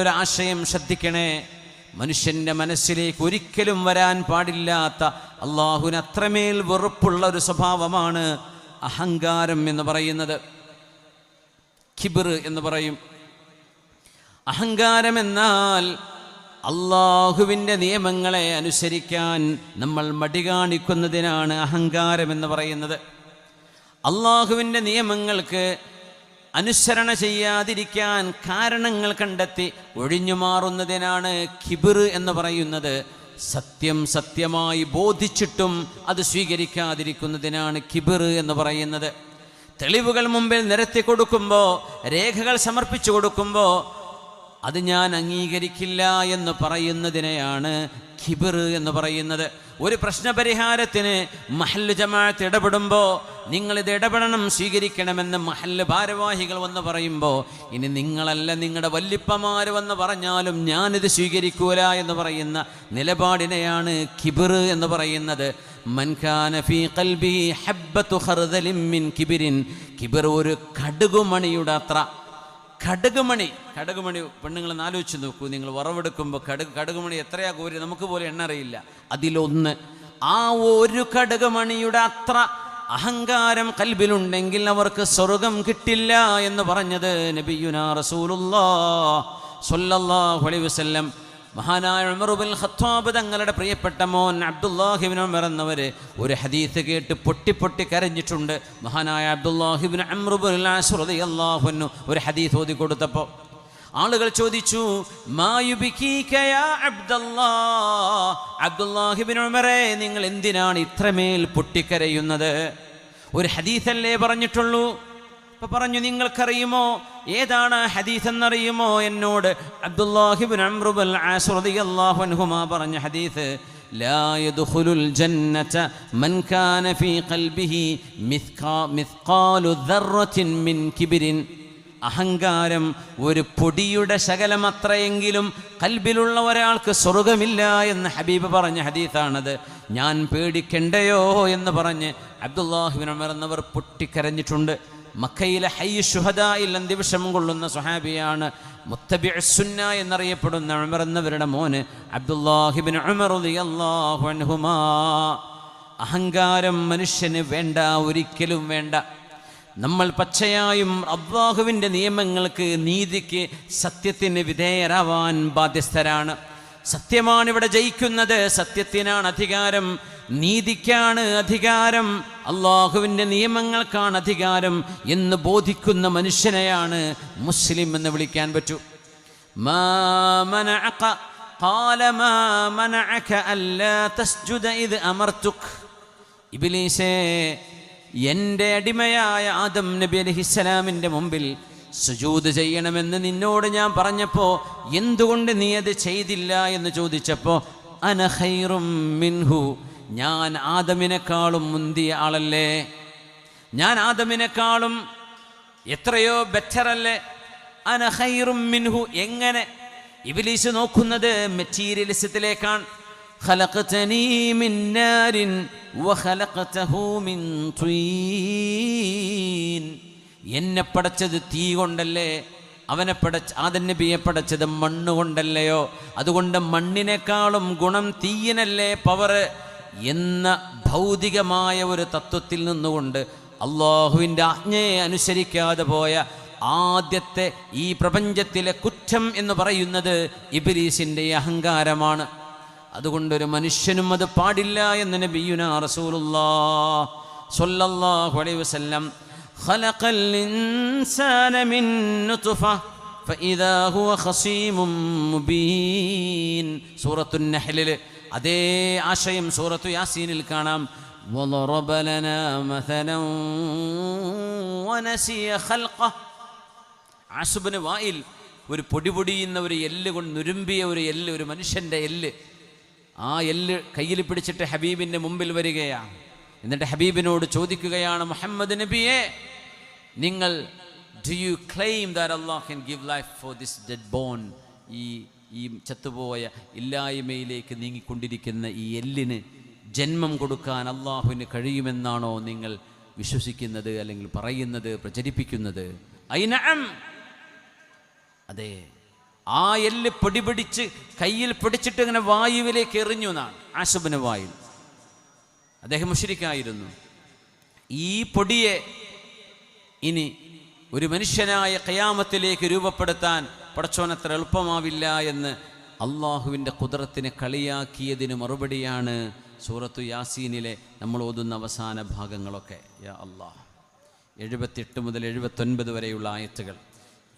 ഒരാശയം ശ്രദ്ധിക്കണേ. മനുഷ്യന്റെ മനസ്സിലേക്ക് ഒരിക്കലും വരാൻ പാടില്ലാത്ത, അള്ളാഹുവിന് അത്രമേൽ വെറുപ്പുള്ള ഒരു സ്വഭാവമാണ് അഹങ്കാരം എന്ന് പറയുന്നത്. കിബ്ർ എന്ന് പറയും. അഹങ്കാരം എന്നാൽ അള്ളാഹുവിൻ്റെ നിയമങ്ങളെ അനുസരിക്കാൻ നമ്മൾ മടി കാണിക്കുന്നതിനാണ് അഹങ്കാരം എന്ന് പറയുന്നത്. അള്ളാഹുവിൻ്റെ നിയമങ്ങൾക്ക് അനുസരണ ചെയ്യാതിരിക്കാൻ കാരണങ്ങൾ കണ്ടെത്തി ഒഴിഞ്ഞു മാറുന്നതിനാണ് കിബ്ർ എന്ന് പറയുന്നത്. സത്യം സത്യമായി ബോധിച്ചിട്ടും അത് സ്വീകരിക്കാതിരിക്കുന്നതിനാണ് കിബ്ർ എന്ന് പറയുന്നത്. തെളിവുകൾ മുമ്പിൽ നിരത്തി കൊടുക്കുമ്പോൾ, രേഖകൾ സമർപ്പിച്ചു കൊടുക്കുമ്പോൾ അത് ഞാൻ അംഗീകരിക്കില്ല എന്ന് പറയുന്നതിനെയാണ് കിബ്ർ എന്ന് പറയുന്നത്. ഒരു പ്രശ്നപരിഹാരത്തിന് മഹല്ല് ജമാഅത്ത് ഇടപെടുമ്പോൾ നിങ്ങളിത് ഇടപെടണം, സ്വീകരിക്കണമെന്ന് മഹല്ല് ഭാരവാഹികൾ വന്ന് പറയുമ്പോൾ, ഇനി നിങ്ങളല്ല നിങ്ങളുടെ വല്ലിപ്പമാർ വന്ന് പറഞ്ഞാലും ഞാനിത് സ്വീകരിക്കൂല എന്ന് പറയുന്ന നിലപാടിനെയാണ് കിബ്ർ എന്ന് പറയുന്നത്. മൻ കാന ഫീ ഖൽബിഹി ഹബ്ബത്തു ഖർദലിൻ മിൻ കിബ്രിൻ. കിബ്ർ ഒരു കടുകുമണിയുടെ അത്ര. കടുകുമണി പെണ്ണുങ്ങൾ ആലോചിച്ച് നോക്കൂ. നിങ്ങൾ വറവെടുക്കുമ്പോൾ കടുകുമണി എത്രയാ കോരി നമുക്ക് പോലെ എണ്ണ അറിയില്ല. അതിലൊന്ന്. ആ ഒരു കടുകുമണിയുടെ അത്ര അഹങ്കാരം കൽബിലുണ്ടെങ്കിൽ അവർക്ക് സ്വർഗം കിട്ടില്ല എന്ന് പറഞ്ഞത് നബിയുനാ റസൂലുള്ളാഹി സ്വല്ലല്ലാഹു അലൈഹി വസല്ലം. മഹാനായ ഉമർ ഇബ്നുൽ ഖത്താബ് തങ്ങളുടെ പ്രിയപ്പെട്ട മോൻ അബ്ദുല്ലാഹി ഇബ്നു ഉമർ എന്നവർ ഒരു ഹദീസ് കേട്ട് പൊട്ടി കരഞ്ഞിട്ടുണ്ട്. മഹാനായ അബ്ദുല്ലാഹി ഇബ്നു അംർ ഇബ്നുൽ ആസ് റളിയല്ലാഹു അൻഹു ഒരു ഹദീസ് ഓതി കൊടുത്തപ്പോൾ ആളുകൾ ചോദിച്ചു, മാ യുബികീക യാ അബ്ദുല്ലാഹ്, അബ്ദുല്ലാഹി ഇബ്നു ഉമറേ നിങ്ങൾ എന്തിനാണ് ഇത്രമേൽ പൊട്ടിക്കരയുന്നത്? ഒരു ഹദീസല്ലേ പറഞ്ഞിട്ടുള്ളൂ. അപ്പോൾ പറഞ്ഞു, നിങ്ങൾക്കറിയുമോ ഏതാണ് ഹദീസ് എന്നറിയുമോ? എന്നോട് അബ്ദുല്ലാഹി ഇബ്നു അംർ ഇബ്നുൽ ആസ് റളിയല്ലാഹു അൻഹുമാ പറഞ്ഞ ഹദീസ്, ലാ യദ്ഖുലുൽ ജന്നത മൻ കാന ഫീ ഖൽബിഹി മിസ്ഖാലു ദർറത്തിൻ മിൻ കിബ്രിൻ. അഹങ്കാരം ഒരു പൊടിയുടെ ശകലം അത്രയെങ്കിലും കൽബിലുള്ള ഒരാൾക്ക് സ്വർഗമില്ല എന്ന് ഹബീബ് പറഞ്ഞ ഹദീസാണത്. ഞാൻ പേടിക്കണ്ടയോ എന്ന് പറഞ്ഞ് അബ്ദുല്ലാഹി ഇബ്നു ഉമർ എന്നവർ പൊട്ടിക്കരഞ്ഞിട്ടുണ്ട്. മക്കയിലെ ഹയ്യ് ശുഹദായിൽ അന്ത്യവിഷം കൊള്ളുന്ന സ്വഹാബിയാണ്. മുത്തബിഉ സുന്ന എന്നറിയപ്പെടുന്ന ഉമർ എന്നവരുടെ മോന് അബ്ദുല്ലാഹി ഇബ്നു ഉമർ റളിയല്ലാഹു അൻഹുമാ. അഹങ്കാരം മനുഷ്യന് വേണ്ട, ഒരിക്കലും വേണ്ട. നമ്മൾ പച്ചയായും അല്ലാഹുവിൻ്റെ നിയമങ്ങൾക്ക്, നീതിക്ക്, സത്യത്തിന് വിധേയരാവാൻ ബാധ്യസ്ഥരാണ്. സത്യമാണ് ഇവിടെ ജയിക്കുന്നത്, സത്യത്തിനാണ് അധികാരം, നീതിക്കാണ് അധികാരം, അള്ളാഹുവിൻ്റെ നിയമങ്ങൾക്കാണ് അധികാരം എന്ന് ബോധിക്കുന്ന മനുഷ്യനെയാണ് മുസ്ലിം എന്ന് വിളിക്കാൻ പറ്റൂ. മാ മനഅക ഖാല മാ മനഅക അല്ലാ തസ്ജുദ ഇദ് അമർതുക. ഇബ്ലീസേ, എൻ്റെ അടിമയായ ആദം നബി അലൈഹിസ്സലാമിൻ്റെ മുമ്പിൽ സുജൂദ് ചെയ്യണമെന്ന് നിന്നോട് ഞാൻ പറഞ്ഞപ്പോൾ എന്തുകൊണ്ട് നീ അത് ചെയ്തില്ല എന്ന് ചോദിച്ചപ്പോൾ, അന ഖൈറും മിൻഹു, ഞാൻ ആദമിനെക്കാളും മുന്തിയ ആളല്ലേ, ഞാൻ ആദമിനെക്കാളും എത്രയോ ബെറ്ററല്ലേ, അന ഖൈറും മിൻഹു. എങ്ങനെ? ഇബ്ലീസ് നോക്കുന്നത് മെറ്റീരിയലിസത്തിലേക്കാണ്. ഖലഖതനീ മിൻ നാരിൻ വഖലഖതഹു മിൻ തീൻ. എന്നെ പടച്ചത് തീ കൊണ്ടല്ലേ, അവനെ ആദം നബിയെ പടച്ചത് മണ്ണ് കൊണ്ടല്ലയോ, അതുകൊണ്ട് മണ്ണിനേക്കാളും ഗുണം തീയിനല്ലേ, പവർ എന്ന ഭൗതികമായ ഒരു തത്വത്തിൽ നിന്നുകൊണ്ട് അള്ളാഹുവിൻ്റെ ആജ്ഞയെ അനുസരിക്കാതെ പോയ ആദ്യത്തെ ഈ പ്രപഞ്ചത്തിലെ കുറ്റം എന്ന് പറയുന്നത് ഇബ്ലീസിൻ്റെ അഹങ്കാരമാണ്. അതുകൊണ്ടൊരു മനുഷ്യനും അത് പാടില്ല എന്ന് നബിയുനാ റസൂലുള്ളാഹി സ്വല്ലല്ലാഹു അലൈഹി വസല്ലം. ഖലഖൽ ഇൻസാന മിൻ നുത്ഫ ഫഇദാ ഹുവ ഖസീമും മുബീൻ. സൂറത്തുൻ നഹ്ലിൽ അതേ ആശയം സൂറത്തു യാസീനിൽ കാണാം. വളറബ ലനാ മസലൻ വനസിയ ഖൽഖഹ. ആസുബ്നു വായിൽ ഒരു പൊടിയുന്ന ഒരു എല്ല് കൊണ്ട് നുരുമ്പിയ ഒരു എല്ല്, ഒരു മനുഷ്യൻ്റെ എല്ല്. ആ എല്ല് കയ്യിൽ പിടിച്ചിട്ട് ഹബീബിൻ്റെ മുമ്പിൽ വരികയാണ്. എന്നിട്ട് ഹബീബിനോട് ചോദിക്കുകയാണ്, മുഹമ്മദ് നബിയെ, നിങ്ങൾ do you claim that Allah can give life for this dead bone? ഈ ചത്തുപോയ ഇല്ലായ്മയിലേക്ക് നീങ്ങിക്കൊണ്ടിരിക്കുന്ന ഈ എല്ലിന് ജന്മം കൊടുക്കാൻ അള്ളാഹുവിന് കഴിയുമെന്നാണോ നിങ്ങൾ വിശ്വസിക്കുന്നത്, അല്ലെങ്കിൽ പറയുന്നത്, പ്രചരിപ്പിക്കുന്നത്? ഐ നഅം, അതെ, ആ എല്ല് പിടിപിടിച്ച് കയ്യിൽ പിടിച്ചിട്ട് ഇങ്ങനെ വായുവിലേക്ക് എറിഞ്ഞു എന്നാണ്. ആസുബിന് വായിൽ. അദ്ദേഹം മുശ്രിക്കായിരുന്നു. ഈ പൊടിയെ ഇനി ഒരു മനുഷ്യനായ ഖിയാമത്തിലേക്ക് രൂപപ്പെടുത്താൻ പടച്ചോനത്ര എളുപ്പമാവില്ല എന്ന് അള്ളാഹുവിൻ്റെ ഖുദ്റത്തിനെ കളിയാക്കിയതിന് മറുപടിയാണ് സൂറത്തു യാസീനിലെ നമ്മൾ ഓതുന്ന അവസാന ഭാഗങ്ങളൊക്കെ. യാ അല്ലാഹ്, 78 മുതൽ 79 വരെയുള്ള ആയത്തുകൾ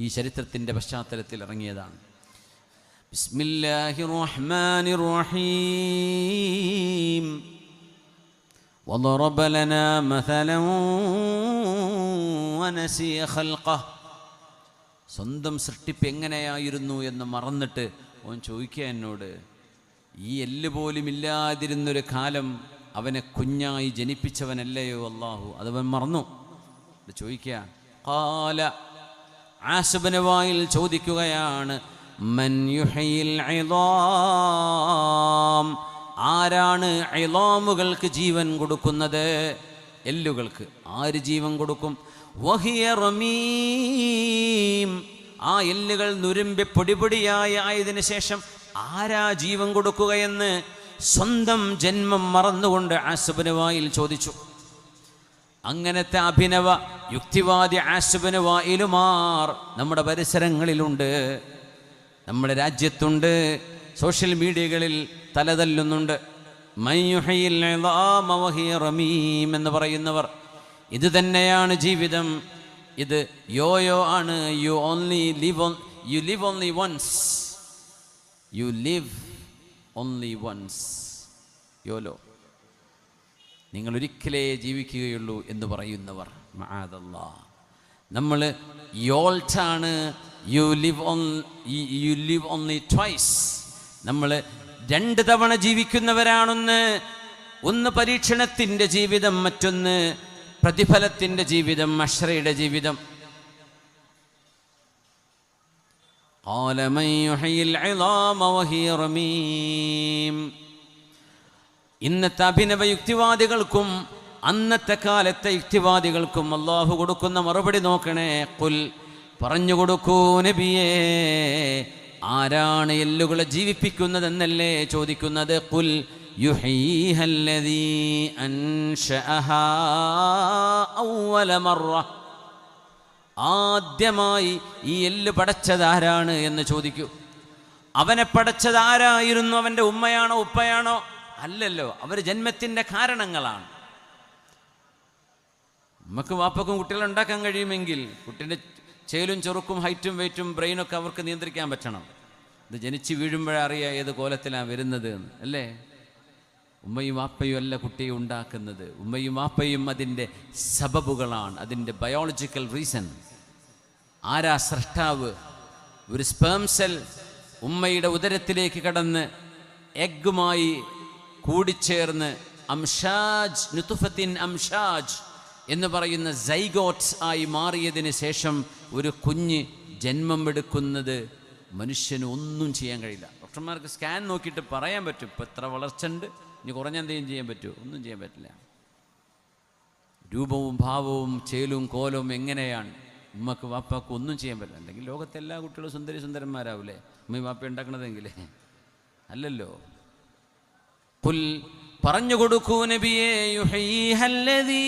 ഈ ചരിത്രത്തിൻ്റെ പശ്ചാത്തലത്തിൽ ഇറങ്ങിയതാണ്. ബിസ്മില്ലാഹിർ റഹ്മാനിർ റഹീം. وضرب لنا مثلا ونسي خلقه. സ്വന്തം സൃഷ്ടിപ്പ് എങ്ങനെയായിരുന്നു എന്ന് മറന്നിട്ട് അവൻ ചോദിക്കുക എന്നോട്, ഈ എല്ല് പോലും ഇല്ലാതിരുന്നൊരു കാലം അവനെ കുഞ്ഞായി ജനിപ്പിച്ചവനല്ലയോ അല്ലാഹു, അതവൻ മറന്നു. ചോദിക്കുക, ഖാല, ആസിബിന് വായിൽ ചോദിക്കുകയാണ്, മൻ യുഹയിൽ ഇളാം, ആരാണ് ഇളാമുകൾക്ക് ജീവൻ കൊടുക്കുന്നത്? എല്ലുകൾക്ക് ആര് ജീവൻ കൊടുക്കും? വഹിയ റമീം, ആ എല്ലുകൾ നുരുമ്പി പൊടിപൊടിയായി ആയതിനു ശേഷം ആരാ ജീവൻ കൊടുക്കുകയെന്ന് സ്വന്തം ജന്മം മറന്നുകൊണ്ട് ആസിബിന് വായിൽ ചോദിച്ചു. അങ്ങനത്തെ അഭിനവ യുക്തിവാദി ആസിബിന് വായിലുമാർ നമ്മുടെ പരിസരങ്ങളിലുണ്ട്, നമ്മുടെ രാജ്യത്തുണ്ട്, സോഷ്യൽ മീഡിയകളിൽ തലതല്ലുന്നുണ്ട്. മയ്യുഹയിൽ ഇളാമ വഹിയ റമീം എന്ന് പറയുന്നവർ. ഇത് തന്നെയാണ് ജീവിതം, ഇത് യോയോ ആണ്. You live only once, you live only once. YOLO, നിങ്ങൾ ഒരിക്കലേ ജീവിക്കുകയുള്ളൂ എന്ന് പറയുന്നവർ. മഅദല്ലാഹ്, നമ്മൾ യോൾട്ടാണ്. You live only twice. നമ്മൾ 2 തവണ ജീവിക്കുന്നവരാണൊന്ന്. ഒന്ന് പരീക്ഷണത്തിൻ്റെ ജീവിതം, മറ്റൊന്ന് പ്രതിഫലത്തിൻ്റെ ജീവിതം, മഹ്ശറയുടെ ജീവിതം. ഖാല മൻ യുഹയിൽ ഇളാമ വഹിയ റമീം. ഇന്നത്തെ അഭിനവ യുക്തിവാദികൾക്കും അന്നത്തെ കാലത്തെ യുക്തിവാദികൾക്കും അള്ളാഹു കൊടുക്കുന്ന മറുപടി നോക്കണേ. ഖുൽ, പറഞ്ഞു കൊടുക്കൂ നബിയേ, ആരാണ് എല്ലുകളെ ജീവിപ്പിക്കുന്നതെന്നല്ലേ ചോദിക്കുന്നത്. ഖുൽ യുഹീഹല്ലദീ അൻശഅഹാ അവ്വല മറ, ആദ്യമായി ഈ എല്ല് പടച്ചതാരാണ് എന്ന് ചോദിക്കൂ. അവനെ പടച്ചതാരായിരുന്നു? അവൻ്റെ ഉമ്മയാണോ ഉപ്പയാണോ? അല്ലല്ലോ, അവർ ജന്മത്തിൻ്റെ കാരണങ്ങളാണ്. നമുക്ക് വാപ്പക്കും കുട്ടികളെ ഉണ്ടാക്കാൻ കഴിയുമെങ്കിൽ കുട്ടീൻ്റെ ചേലും ചെറുക്കും ഹൈറ്റും വെയിറ്റും ബ്രെയിനൊക്കെ അവർക്ക് നിയന്ത്രിക്കാൻ പറ്റണം. ഇത് ജനിച്ച് വീഴുമ്പോഴേ അറിയാം ഏത് കോലത്തിലാണ് വരുന്നത് എന്ന്, അല്ലേ? ഉമ്മയും വാപ്പയും അല്ല കുട്ടിയെ ഉണ്ടാക്കുന്നത്. ഉമ്മയും വാപ്പയും അതിൻ്റെ സബബുകളാണ്, അതിൻ്റെ ബയോളജിക്കൽ റീസൺ. ആരാ സ്രഷ്ടാവ്? ഒരു സ്പേം സെൽ ഉമ്മയുടെ ഉദരത്തിലേക്ക് കടന്ന് എഗ്ഗുമായി കൂടിച്ചേർന്ന് അംഷാജ്, നുതുഫത്തിൻ അംഷാജ് എന്ന് പറയുന്ന സൈഗോട്ട്സ് ആയി മാറിയതിന് ശേഷം ഒരു കുഞ്ഞ് ജന്മം എടുക്കുന്നത് മനുഷ്യന് ഒന്നും ചെയ്യാൻ കഴിയില്ല. ഡോക്ടർമാർക്ക് സ്കാൻ നോക്കിയിട്ട് പറയാൻ പറ്റും ഇപ്പം എത്ര വളർച്ച ഉണ്ട്, ഇനി കുറഞ്ഞ എന്തെങ്കിലും ചെയ്യാൻ പറ്റുമോ? ഒന്നും ചെയ്യാൻ പറ്റില്ല. രൂപവും ഭാവവും ചേലും കോലവും എങ്ങനെയാണ്? ഉമ്മക്ക് വാപ്പാക്ക് ഒന്നും ചെയ്യാൻ പറ്റില്ല. അല്ലെങ്കിൽ ലോകത്തെ എല്ലാ കുട്ടികളും സുന്ദരി സുന്ദരന്മാരാവില്ലേ ഉമ്മയും വാപ്പ ഉണ്ടാക്കണതെങ്കിലേ? അല്ലല്ലോ. ഖുൽ, പറഞ്ഞു കൊടുക്കൂ നബിയേ, യുഹീഹല്ലദീ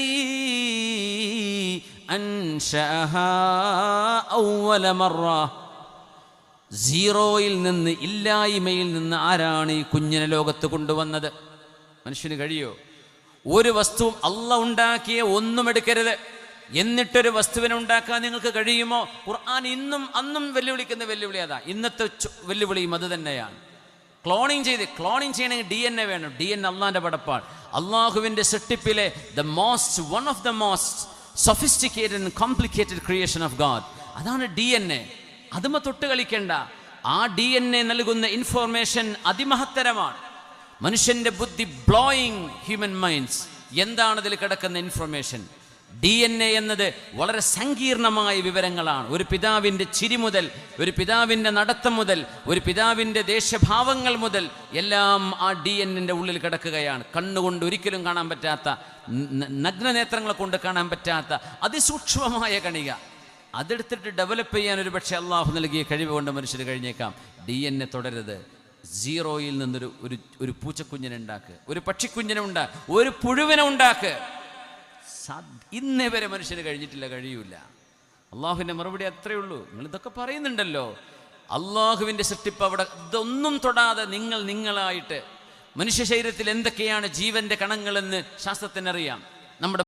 അൻശഅഹാ അവ്വല മറ, സീറോയിൽ നിന്ന്, ഇല്ലായ്മയിൽ നിന്ന് ആരാണ് ഈ കുഞ്ഞിനെ ലോകത്ത് കൊണ്ടുവന്നത്? മനുഷ്യന് കഴിയോ? ഒരു വസ്തുവും അള്ളാഹ് ഉണ്ടാക്കിയ ഒന്നും എടുക്കരുത്, എന്നിട്ടൊരു വസ്തുവിനെ ഉണ്ടാക്കാൻ നിങ്ങൾക്ക് കഴിയുമോ? ഖുർആൻ ഇന്നും അന്നും വെല്ലുവിളിക്കുന്ന വെല്ലുവിളി അതാ. ഇന്നത്തെ വെല്ലുവിളിയും അത് തന്നെയാണ്. ക്ലോണിങ് ചെയ്യണമെങ്കിൽ DNA വേണം. DNA അള്ളാഹിൻ്റെ പടപ്പാണ്. അള്ളാഹുവിൻ്റെ സൃഷ്ടിപ്പിലെ one of the most sophisticated and complicated creation of God, അതാണ് DNA. അതുമ തൊട്ട് കളിക്കേണ്ട. ആ DNA നൽകുന്ന ഇൻഫോർമേഷൻ അതിമഹത്തരമാണ്. മനുഷ്യൻ്റെ ബുദ്ധി ബ്ലോയിങ് ഹ്യൂമൻ മൈൻഡ്സ്. എന്താണ് അതിൽ കിടക്കുന്ന ഇൻഫർമേഷൻ? DNA എന്നത് വളരെ സങ്കീർണമായ വിവരങ്ങളാണ്. ഒരു പിതാവിൻ്റെ ചിരി മുതൽ, ഒരു പിതാവിൻ്റെ നടത്തം മുതൽ, ഒരു പിതാവിൻ്റെ ദേശഭാവങ്ങൾ മുതൽ എല്ലാം ആ DNA ഉള്ളിൽ കിടക്കുകയാണ്. കണ്ണുകൊണ്ട് ഒരിക്കലും കാണാൻ പറ്റാത്ത, നഗ്നനേത്രങ്ങളെ കൊണ്ട് കാണാൻ പറ്റാത്ത അതിസൂക്ഷ്മമായ കണിക. അതെടുത്തിട്ട് ഡെവലപ്പ് ചെയ്യാൻ ഒരു പക്ഷേ അള്ളാഹു നൽകിയ കഴിവ് കൊണ്ട് മനുഷ്യന് കഴിഞ്ഞേക്കാം. DNA തുടരുത്. 0യിൽ നിന്നൊരു ഒരു പൂച്ചക്കുഞ്ഞിനെ ഉണ്ടാക്ക്, ഒരു പക്ഷിക്കുഞ്ഞിനെ ഉണ്ടാക്ക്, ഒരു പുഴുവിനെ ഉണ്ടാക്ക്. ഇന്നേ വരെ മനുഷ്യന് കഴിഞ്ഞിട്ടില്ല, കഴിയൂല. അള്ളാഹുവിൻ്റെ മറുപടി അത്രയേ ഉള്ളൂ. നിങ്ങൾ ഇതൊക്കെ പറയുന്നുണ്ടല്ലോ, അള്ളാഹുവിൻ്റെ സൃഷ്ടിപ്പ് അവിടെ ഇതൊന്നും തൊടാതെ നിങ്ങളായിട്ട് മനുഷ്യ ശരീരത്തിൽ എന്തൊക്കെയാണ് ജീവന്റെ കണങ്ങളെന്ന് ശാസ്ത്രത്തിനറിയാം. നമ്മുടെ